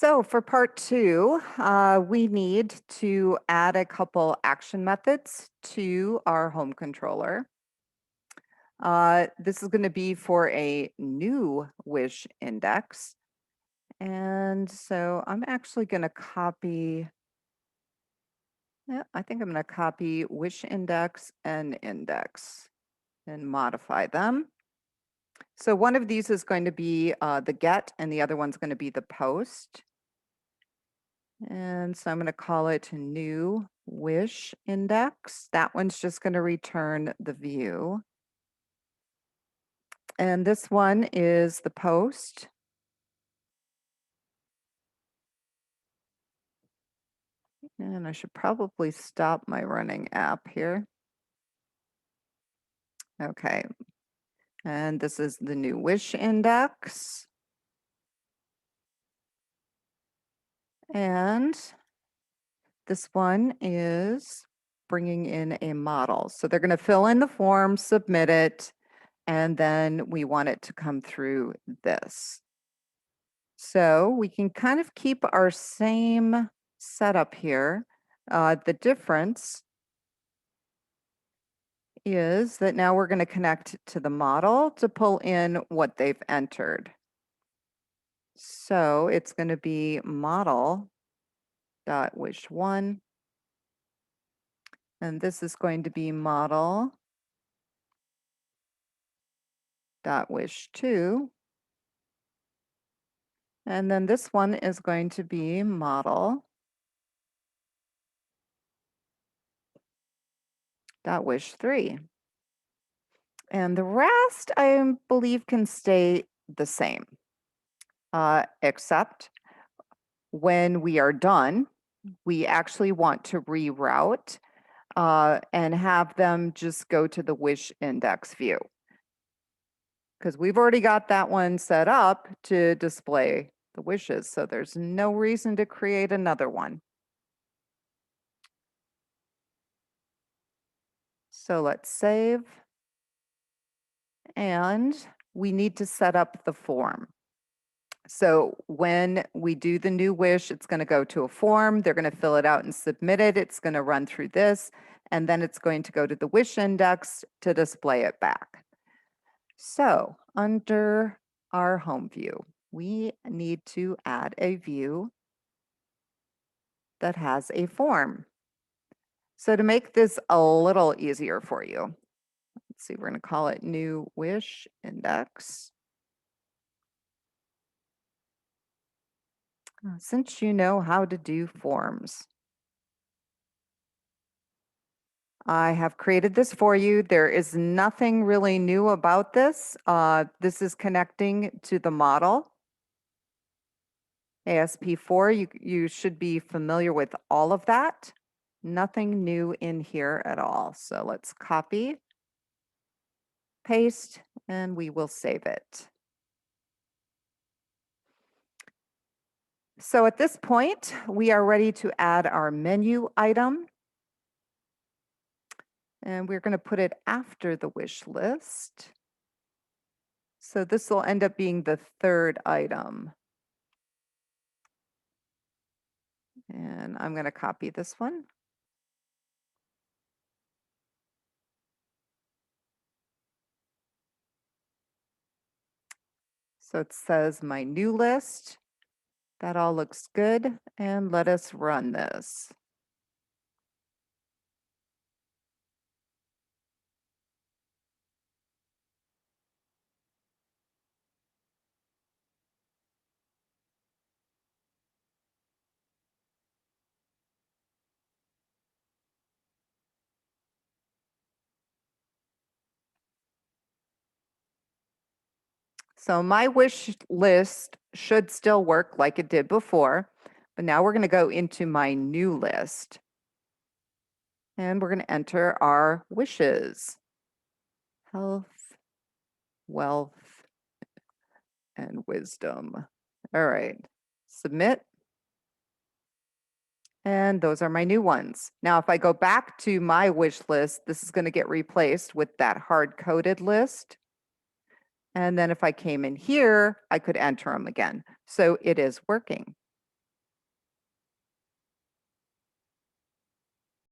So for part two, we need to add a couple action methods to our home controller. This is going to be for a new wish index. And so I'm actually going to copy, I think I'm going to copy wish index and index and modify them. So one of these is going to be the get and the other one's going to be the post. And so I'm going to call it new wish index. That one's just going to return the view. And this one is the post. And I should probably stop my running app here. Okay. And this is the new wish index. And this one is bringing in a model. So they're going to fill in the form, submit it, and then we want it to come through this. So we can kind of keep our same setup here. The difference is that now we're going to connect to the model to pull in what they've entered. So it's going to be model.wish1, and this is going to be model.wish2. And then this one is going to be model.wish3. And the rest, I believe, can stay the same, except when we are done, we actually want to reroute and have them just go to the wish index view, because we've already got that one set up to display the wishes, so there's no reason to create another one. So let's save. And we need to set up the form. So when we do the new wish, it's going to go to a form. They're going to fill it out and submit it. It's going to run through this, and then it's going to go to the wish index to display it back. So under our home view, we need to add a view that has a form. So to make this a little easier for you, let's see, we're going to call it new wish index. Since you know how to do forms, I have created this for you. There is nothing really new about this. This is connecting to the model. ASP4, you should be familiar with all of that. Nothing new in here at all. So let's copy, paste, and we will save it. So at this point, we are ready to add our menu item. And we're going to put it after the wish list. So this will end up being the third item. And I'm going to copy this one. So it says my new list. That all looks good. And let us run this. So my wish list should still work like it did before, but now we're going to go into my new list. And we're going to enter our wishes: health, wealth, and wisdom. All right, submit. And those are my new ones. Now, if I go back to my wish list, this is going to get replaced with that hard-coded list. And then if I came in here, I could enter them again. So it is working.